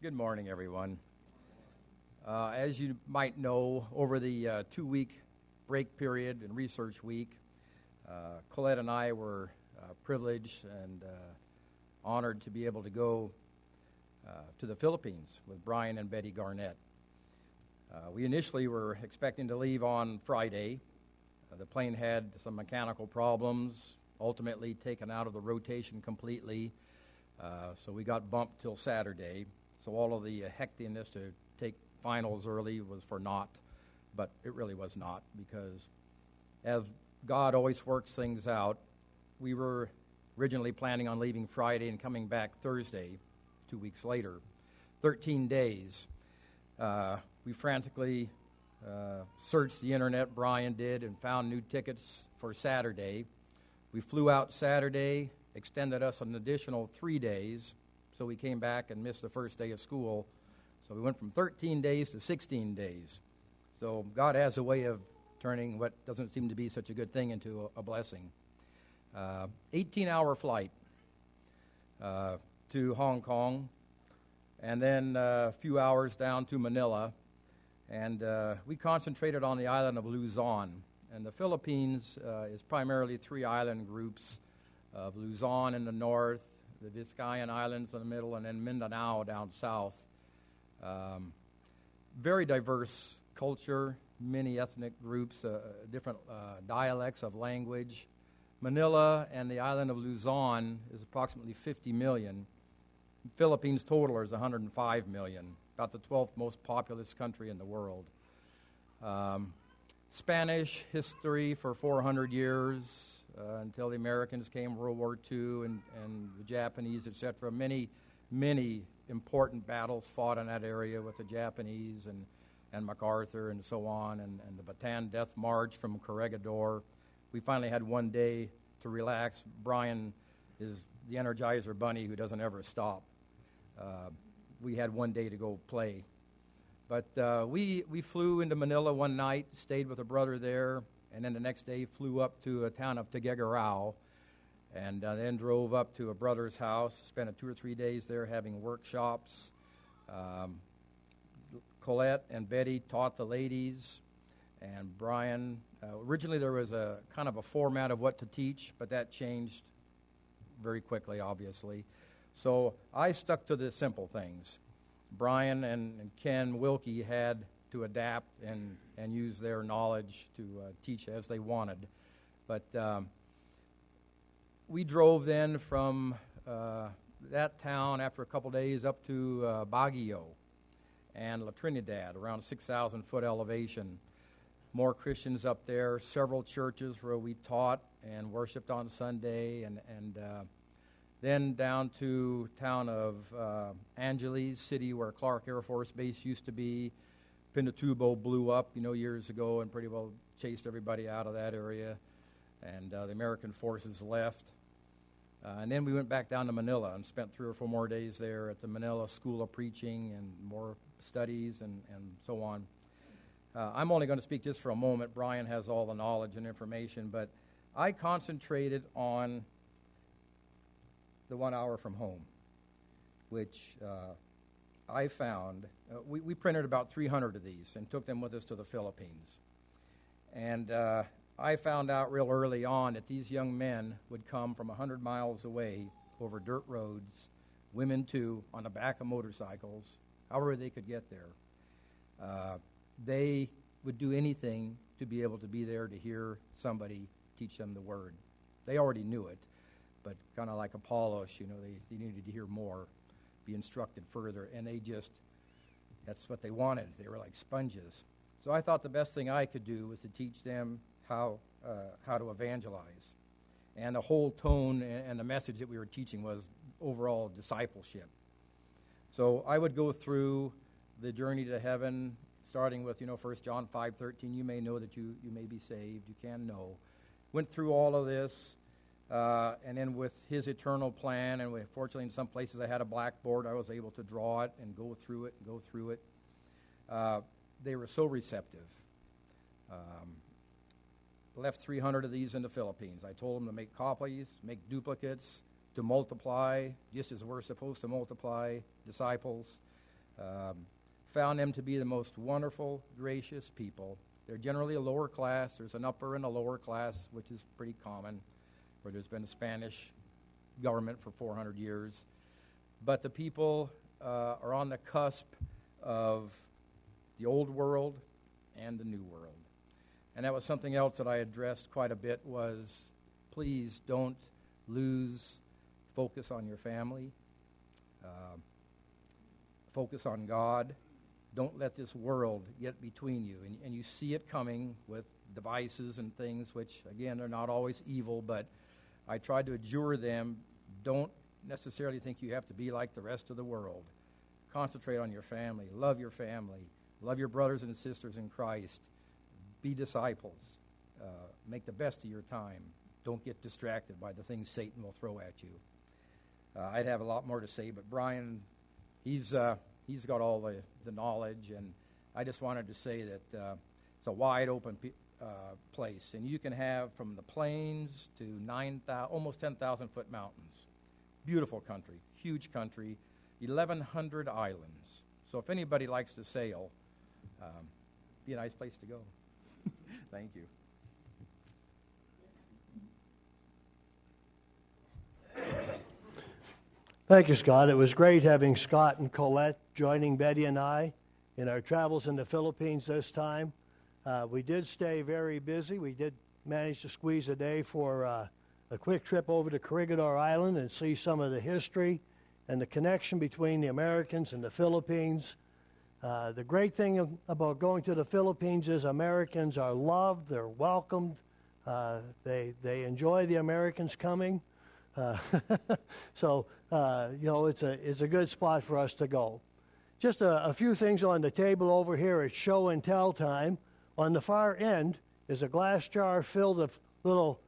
Good morning, everyone. As you might know, over the 2-week break period and research week, Colette and I were privileged and honored to be able to go to the Philippines with Brian and Betty Garnett. We initially were expecting to leave on Friday. The plane had some mechanical problems, ultimately taken out of the rotation completely, so we got bumped till Saturday. So all of the hecticness to take finals early was for naught, but it really was not, because as God always works things out, we were originally planning on leaving Friday and coming back Thursday, 2 weeks later. 13 days. We frantically searched the internet, Brian did, and found new tickets for Saturday. We flew out Saturday, extended us an additional 3 days, so we came back and missed the first day of school. So we went from 13 days to 16 days. So God has a way of turning what doesn't seem to be such a good thing into a blessing. 18-hour flight to Hong Kong, and then a few hours down to Manila. And we concentrated on the island of Luzon. And the Philippines is primarily 3 island groups of Luzon in the north, the Viscayan Islands in the middle, and then Mindanao down south. Very diverse culture, many ethnic groups, different dialects of language. Manila and the island of Luzon is approximately 50 million. Philippines total is 105 million, about the 12th most populous country in the world. Spanish history for 400 years, until the Americans came, World War II, and the Japanese, etc. Many important battles fought in that area with the Japanese and MacArthur and so on, and the Bataan Death March from Corregidor. We finally had 1 day to relax. Brian is the Energizer Bunny who doesn't ever stop. We had 1 day to go play. But we flew into Manila one night, stayed with a brother there, and then the next day flew up to a town of Tuguegarao, and then drove up to a brother's house, spent 2 or 3 days there having workshops. Colette and Betty taught the ladies, and Brian, originally there was a kind of a format of what to teach, but that changed very quickly, obviously. So I stuck to the simple things. Brian and Ken Wilkie had to adapt and use their knowledge to teach as they wanted. But we drove then from that town after a couple days up to Baguio and La Trinidad, around 6,000-foot elevation. More Christians up there, several churches where we taught and worshiped on Sunday, and then down to town of Angeles City, where Clark Air Force Base used to be. Pinatubo blew up, years ago, and pretty well chased everybody out of that area, and the American forces left. And then we went back down to Manila and spent 3 or 4 more days there at the Manila School of Preaching and more studies and so on. I'm only going to speak just for a moment. Brian has all the knowledge and information, but I concentrated on the 1 hour from home, which I found, we printed about 300 of these and took them with us to the Philippines. And I found out real early on that these young men would come from 100 miles away over dirt roads, women too, on the back of motorcycles, however they could get there. They would do anything to be able to be there to hear somebody teach them the word. They already knew it, but kind of like Apollos, they needed to hear more, be instructed further, and that's what they wanted. They were like sponges. So I thought the best thing I could do was to teach them how to evangelize. And the whole tone and the message that we were teaching was overall discipleship. So I would go through the journey to heaven, starting with, 1 John 5:13, you may know that you may be saved, you can know. Went through all of this, and then with his eternal plan, and fortunately in some places I had a blackboard, I was able to draw it and go through it. They were so receptive. Left 300 of these in the Philippines. I told them to make copies, make duplicates, to multiply, just as we're supposed to multiply disciples. Found them to be the most wonderful, gracious people. They're generally a lower class. There's an upper and a lower class, which is pretty common, where there's been a Spanish government for 400 years. But the people are on the cusp of the old world and the new world. And that was something else that I addressed quite a bit was, please don't lose focus on your family. Focus on God. Don't let this world get between you. And you see it coming with devices and things, which, again, are not always evil, but I tried to adjure them. Don't necessarily think you have to be like the rest of the world. Concentrate on your family. Love your family. Love your brothers and sisters in Christ. Be disciples. Make the best of your time. Don't get distracted by the things Satan will throw at you. I'd have a lot more to say, but Brian, he's got all the knowledge, and I just wanted to say that it's a wide open place, and you can have from the plains to 9,000, almost 10,000 foot mountains. Beautiful country, huge country, 1,100 islands. So if anybody likes to sail, be a nice place to go. Thank you. Thank you, Scott. It was great having Scott and Colette joining Betty and I in our travels in the Philippines this time. We did stay very busy. We did manage to squeeze a day for a quick trip over to Corregidor Island and see some of the history and the connection between the Americans and the Philippines. The great thing about going to the Philippines is Americans are loved, they're welcomed, they enjoy the Americans coming. So it's a good spot for us to go. Just a few things on the table over here at show and tell time. On the far end is a glass jar filled with little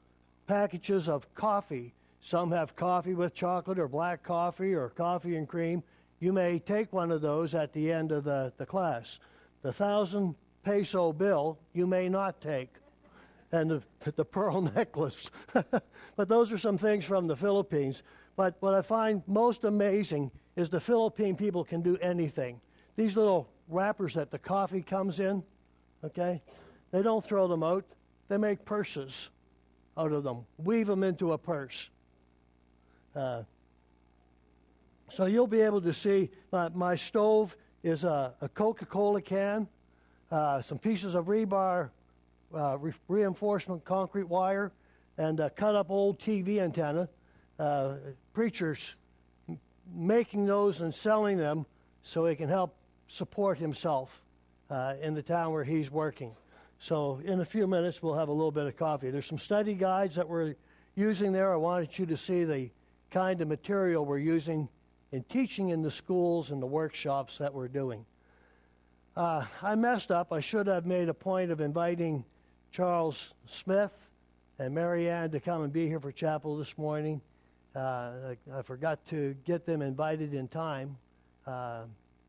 packages of coffee. Some have coffee with chocolate or black coffee or coffee and cream. You may take one of those at the end of the class. The 1,000 peso bill you may not take, and the pearl necklace. But those are some things from the Philippines. But what I find most amazing is the Philippine people can do anything. These little wrappers that the coffee comes in, okay, they don't throw them out. They make purses out of them, weave them into a purse. So you'll be able to see my stove is a Coca-Cola can, some pieces of rebar, reinforcement concrete wire, and a cut-up old TV antenna. Preachers making those and selling them so he can help support himself in the town where he's working. So in a few minutes, we'll have a little bit of coffee. There's some study guides that we're using there. I wanted you to see the kind of material we're using in teaching in the schools and the workshops that we're doing. I messed up. I should have made a point of inviting Charles Smith and Mary Ann to come and be here for chapel this morning. I forgot to get them invited in time.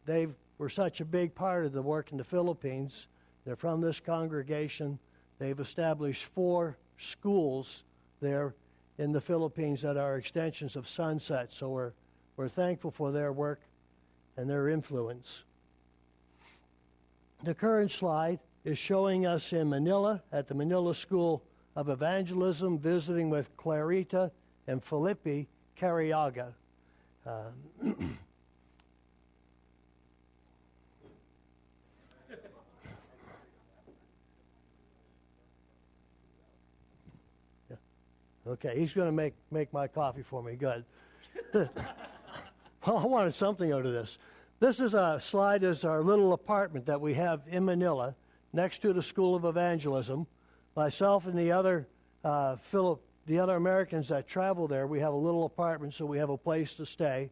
They were such a big part of the work in the Philippines. They're from this congregation. They've established 4 schools there in the Philippines that are extensions of Sunset. So we're thankful for their work and their influence. The current slide is showing us in Manila at the Manila School of Evangelism, visiting with Clarita and Felipe Carriaga. Okay, he's going to make my coffee for me. Good. I wanted something out of this. This is a slide is our little apartment that we have in Manila next to the School of Evangelism. Myself and the other Americans that travel there, we have a little apartment, so we have a place to stay.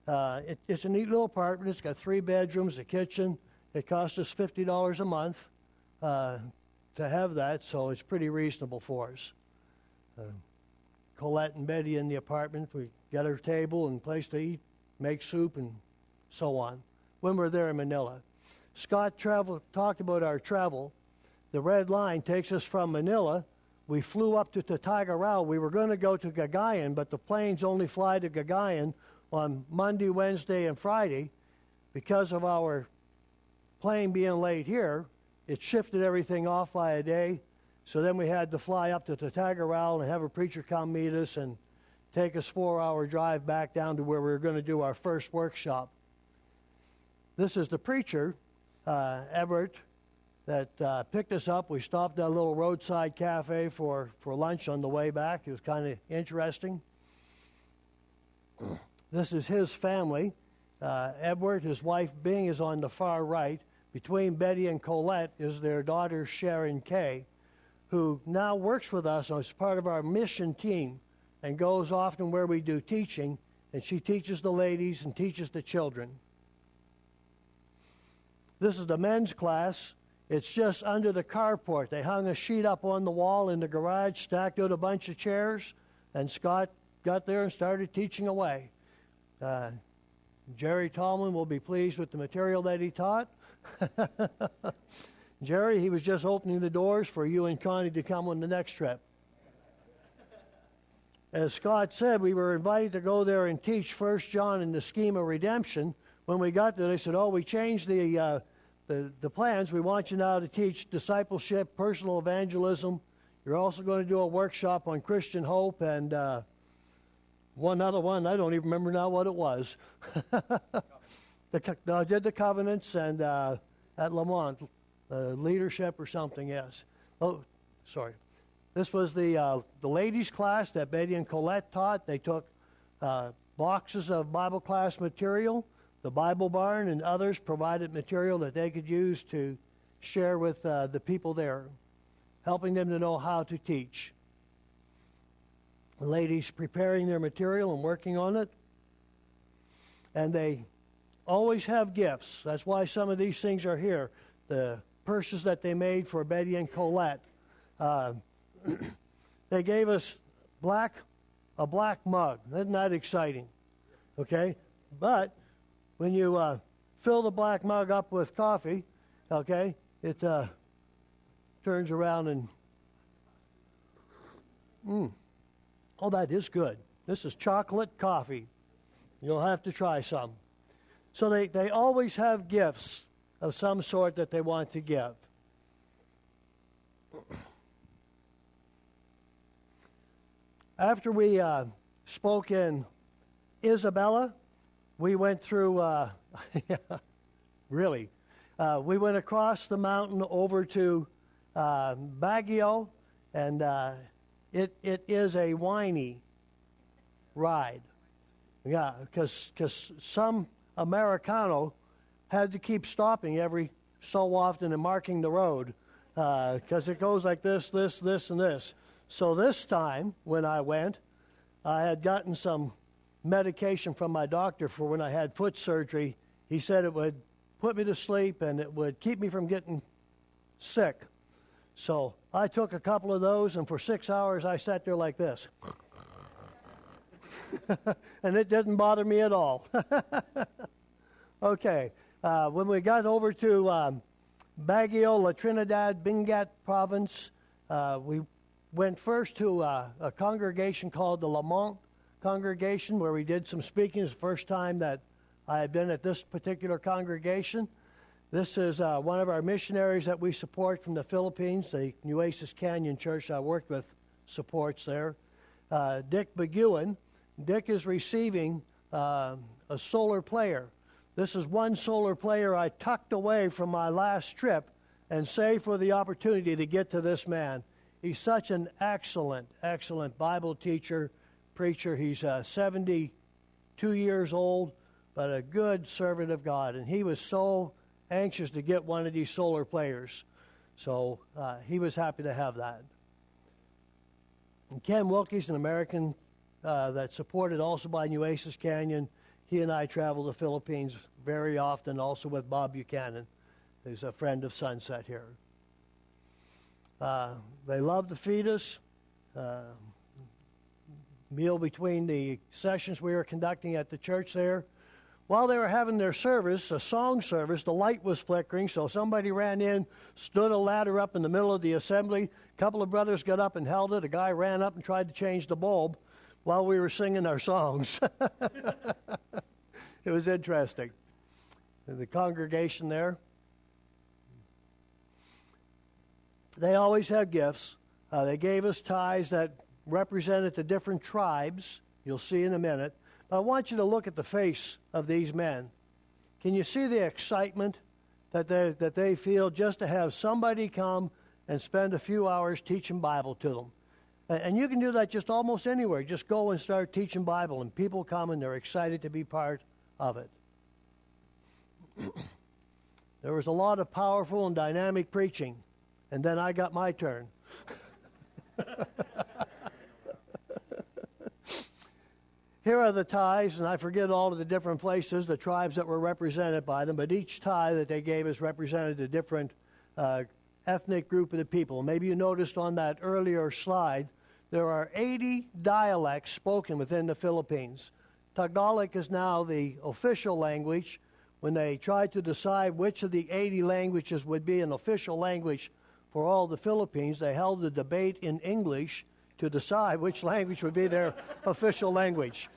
It's a neat little apartment. It's got 3 bedrooms, a kitchen. It cost us $50 a month to have that, so it's pretty reasonable for us. Colette and Betty in the apartment. We got our table and place to eat, make soup, and so on. When we're there in Manila, Scott talked about our travel. The red line takes us from Manila. We flew up to Tatagarao. We were going to go to Cagayan, but the planes only fly to Cagayan on Monday, Wednesday, and Friday. because of our plane being late here, it shifted everything off by a day. So then we had to fly up to Tatagarao and have a preacher come meet us and take us 4-hour drive back down to where we were going to do our first workshop. This is the preacher, Everett, that picked us up. We stopped at a little roadside cafe for lunch on the way back. It was kind of interesting. This is his family. Edward, his wife Bing, is on the far right. Between Betty and Colette is their daughter Sharon Kay, who now works with us as part of our mission team and goes often where we do teaching, and she teaches the ladies and teaches the children. This is the men's class. It's just under the carport. They hung a sheet up on the wall in the garage, stacked out a bunch of chairs, and Scott got there and started teaching away. Jerry Tallman will be pleased with the material that he taught. Jerry, he was just opening the doors for you and Connie to come on the next trip. As Scott said, we were invited to go there and teach 1 John in the scheme of redemption. When we got there, they said, we changed the plans. We want you now to teach discipleship, personal evangelism. You're also going to do a workshop on Christian hope and one other one. I don't even remember now what it was. I did the covenants and at Lamont, leadership or something, yes. Oh, sorry. This was the ladies' class that Betty and Colette taught. They took boxes of Bible class material. The Bible Barn and others provided material that they could use to share with the people there, helping them to know how to teach. The ladies preparing their material and working on it. And they always have gifts. That's why some of these things are here. The purses that they made for Betty and Colette. They gave us a black mug. Isn't that exciting? Okay? But when you fill the black mug up with coffee, okay, it turns around and, oh, that is good. This is chocolate coffee. You'll have to try some. So they always have gifts of some sort that they want to give. After we spoke in Isabella, we went through, really, we went across the mountain over to Baguio, and it is a whiny ride. Yeah, because some Americano had to keep stopping every so often and marking the road because it goes like this, and this. So this time, when I went, I had gotten some medication from my doctor for when I had foot surgery. He said it would put me to sleep and it would keep me from getting sick. So I took a couple of those, and for 6 hours I sat there like this. And it didn't bother me at all. Okay. When we got over to Baguio, La Trinidad, Benguet province, we went first to a congregation called the Lamont congregation, where we did some speaking. It's the first time that I had been at this particular congregation. This is one of our missionaries that we support from the Philippines. The Nueces Canyon Church I worked with supports there. Dick Beguin. Dick is receiving a solar player. This is one solar player I tucked away from my last trip and saved for the opportunity to get to this man. He's such an excellent Bible teacher, preacher. He's 72 years old, but a good servant of God. And he was so anxious to get one of these solar players. So he was happy to have that. And Ken Wilkie's an American that's supported also by Nueces Canyon. He and I travel the Philippines very often, also with Bob Buchanan, who's a friend of Sunset here. They love to feed us. Meal between the sessions we were conducting at the church there. While they were having their service, a song service, the light was flickering, so somebody ran in, stood a ladder up in the middle of the assembly. A couple of brothers got up and held it. A guy ran up and tried to change the bulb while we were singing our songs. It was interesting. the congregation there. They always have gifts. They gave us ties that represented the different tribes. You'll see in a minute. But I want you to look at the face of these men. Can you see the excitement that they feel just to have somebody come and spend a few hours teaching Bible to them? And you can do that just almost anywhere. Just go and start teaching Bible, and people come and they're excited to be part of it. There was a lot of powerful and dynamic preaching, and then I got my turn. Here are the ties, and I forget all of the different places, the tribes that were represented by them, but each tie that they gave us represented a different ethnic group of the people. Maybe you noticed on that earlier slide, there are 80 dialects spoken within the Philippines. Tagalog is now the official language. When they tried to decide which of the 80 languages would be an official language for all the Philippines, they held a debate in English to decide which language would be their official language.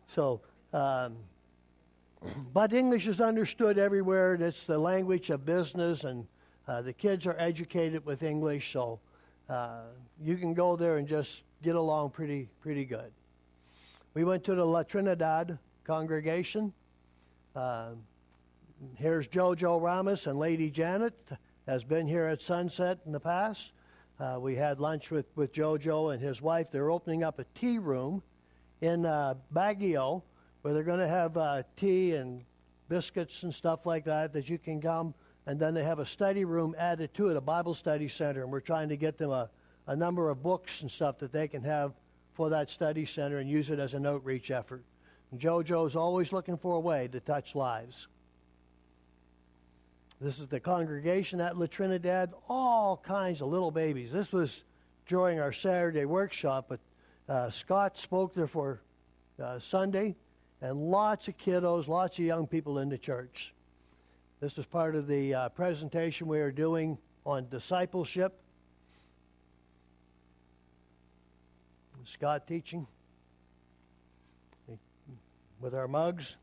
So, but English is understood everywhere. It's the language of business, and the kids are educated with English, so you can go there and just get along pretty good. We went to the La Trinidad congregation. Here's Jojo Ramos and Lady Janet, has been here at Sunset in the past. We had lunch with Jojo and his wife. They're opening up a tea room in Baguio where they're going to have tea and biscuits and stuff like that you can come. And then they have a study room added to it, a Bible study center. And we're trying to get them a number of books and stuff that they can have for that study center and use it as an outreach effort. And Jojo's always looking for a way to touch lives. This is the congregation at La Trinidad, all kinds of little babies. This was during our Saturday workshop, but Scott spoke there for Sunday, and lots of kiddos, lots of young people in the church. This was part of the presentation we were doing on discipleship. Scott teaching with our mugs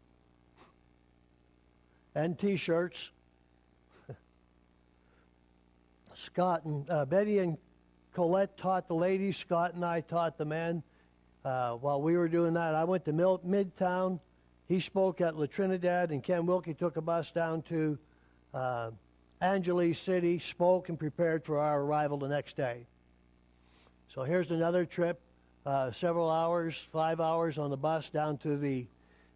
and T-shirts. Scott and Betty and Colette taught the ladies. Scott and I taught the men. While we were doing that, I went to Midtown. He spoke at La Trinidad, and Ken Wilkie took a bus down to Angeles City, spoke, and prepared for our arrival the next day. So here's another trip, several hours, 5 hours on the bus down to the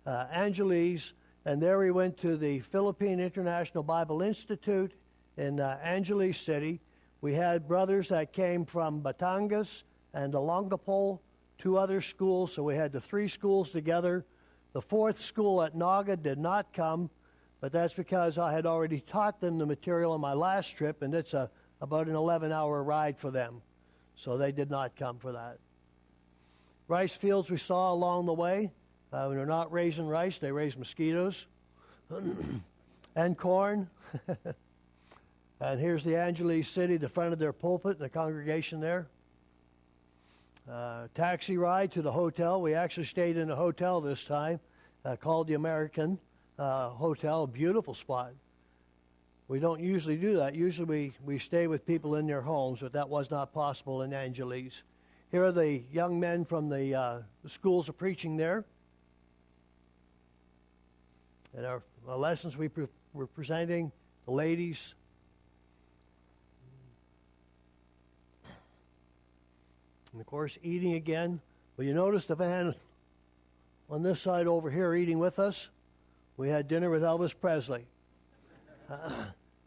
Angeles, and there we went to the Philippine International Bible Institute in Angeles City. We had brothers that came from Batangas and Olongapo, 2 other schools, so we had the 3 schools together. The 4th school at Naga did not come, but that's because I had already taught them the material on my last trip, and it's about an 11-hour ride for them, so they did not come for that. Rice fields we saw along the way. They're not raising rice, they raise mosquitoes. And corn. And here's the Angeles City, the front of their pulpit, and the congregation there. Taxi ride to the hotel. We actually stayed in a hotel this time called the American Hotel. Beautiful spot. We don't usually do that. Usually we stay with people in their homes, but that was not possible in Angeles. Here are the young men from the schools of preaching there. And our lessons we were presenting, the ladies. And, of course, eating again. Well, you notice the van on this side over here eating with us. We had dinner with Elvis Presley.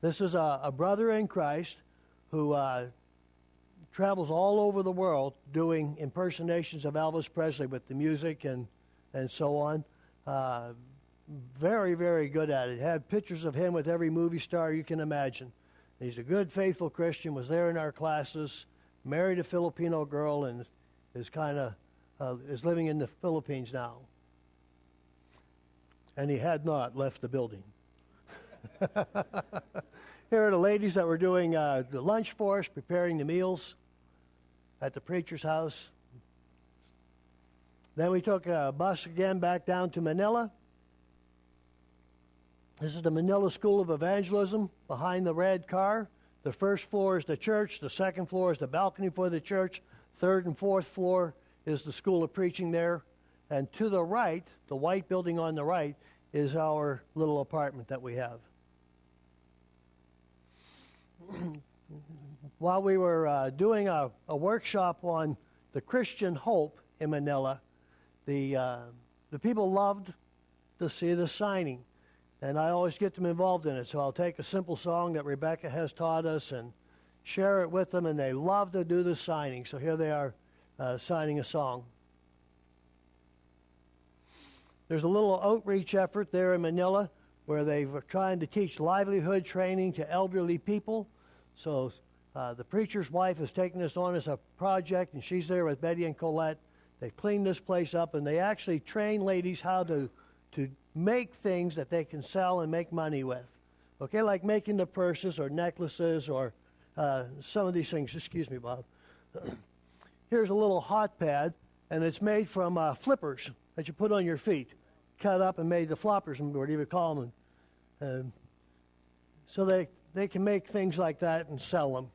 This is a brother in Christ who travels all over the world doing impersonations of Elvis Presley with the music and so on. Very, very good at it. Had pictures of him with every movie star you can imagine. He's a good, faithful Christian, was there in our classes, married a Filipino girl, and is is living in the Philippines now. And he had not left the building. Here are the ladies that were doing the lunch for us, preparing the meals at the preacher's house. Then we took a bus again back down to Manila. This is the Manila School of Evangelism behind the red car. The first floor is the church. The second floor is the balcony for the church. Third and fourth floor is the School of Preaching there. And to the right, the white building on the right, is our little apartment that we have. While we were doing a workshop on the Christian hope in Manila, the people loved to see the signing. And I always get them involved in it. So I'll take a simple song that Rebecca has taught us and share it with them, and they love to do the signing. So here they are signing a song. There's a little outreach effort there in Manila where they're trying to teach livelihood training to elderly people. So the preacher's wife has taken this on as a project, and she's there with Betty and Colette. They've cleaned this place up, and they actually train ladies how to make things that they can sell and make money with. Okay, like making the purses or necklaces or some of these things. Excuse me, Bob. Here's a little hot pad, and it's made from flippers that you put on your feet. Cut up and made the floppers, and whatever you call them. So they can make things like that and sell them.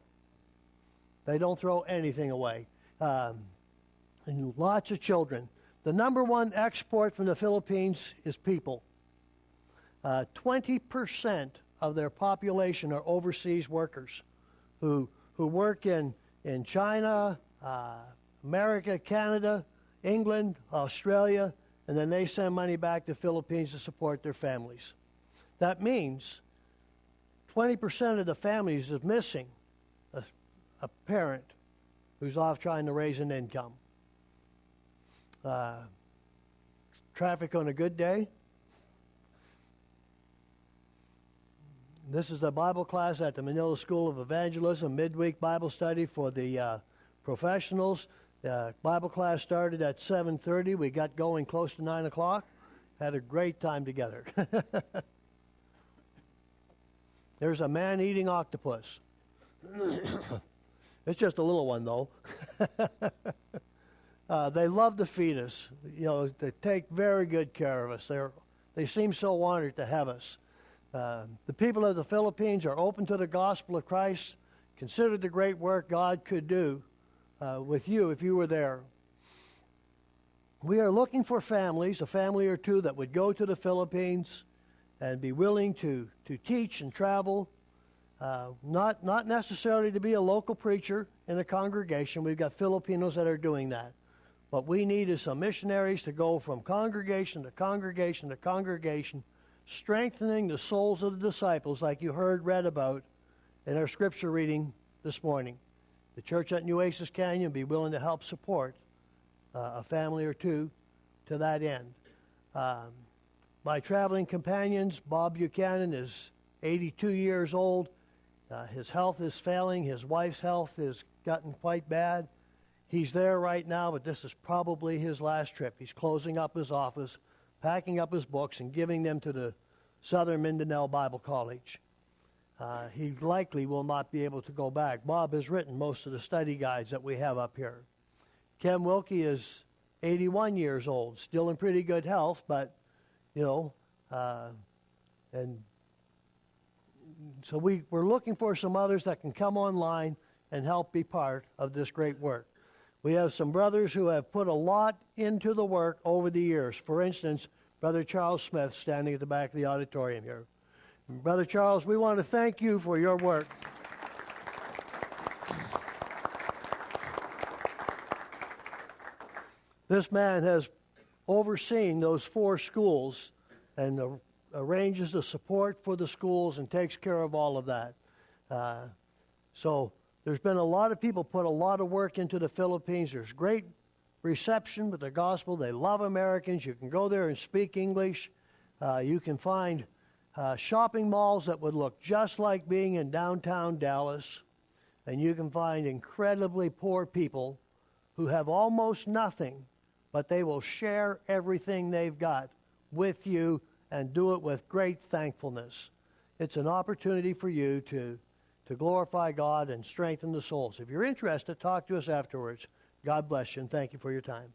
They don't throw anything away. And lots of children. The number one export from the Philippines is people. 20% of their population are overseas workers who work in China, America, Canada, England, Australia, and then they send money back to the Philippines to support their families. That means 20% of the families is missing a parent who's off trying to raise an income. Traffic on a good day. This is the Bible class at the Manila School of Evangelism, midweek Bible study for the professionals. Bible class started at 7:30. We got going close to 9 o'clock. Had a great time together. There's a man eating octopus. It's just a little one, though. They love to feed us. You know, they take very good care of us. They seem so honored to have us. The people of the Philippines are open to the gospel of Christ. Consider the great work God could do with you if you were there. We are looking for families, a family or two that would go to the Philippines and be willing to teach and travel. Not necessarily to be a local preacher in a congregation. We've got Filipinos that are doing that. What we need is some missionaries to go from congregation to congregation to congregation, strengthening the souls of the disciples like you read about in our scripture reading this morning. The church at Nueces Canyon be willing to help support a family or two to that end. My traveling companions, Bob Buchanan is 82 years old. His health is failing. His wife's health has gotten quite bad. He's there right now, but this is probably his last trip. He's closing up his office, packing up his books, and giving them to the Southern Mindanao Bible College. He likely will not be able to go back. Bob has written most of the study guides that we have up here. Ken Wilkie is 81 years old, still in pretty good health, but, and so we're looking for some others that can come online and help be part of this great work. We have some brothers who have put a lot into the work over the years. For instance, Brother Charles Smith standing at the back of the auditorium here. Brother Charles, we want to thank you for your work. This man has overseen those 4 schools and arranges the support for the schools and takes care of all of that. So there's been a lot of people put a lot of work into the Philippines. There's great reception with the gospel. They love Americans. You can go there and speak English. You can find shopping malls that would look just like being in downtown Dallas. And you can find incredibly poor people who have almost nothing, but they will share everything they've got with you and do it with great thankfulness. It's an opportunity for you to glorify God and strengthen the souls. If you're interested, talk to us afterwards. God bless you, and thank you for your time.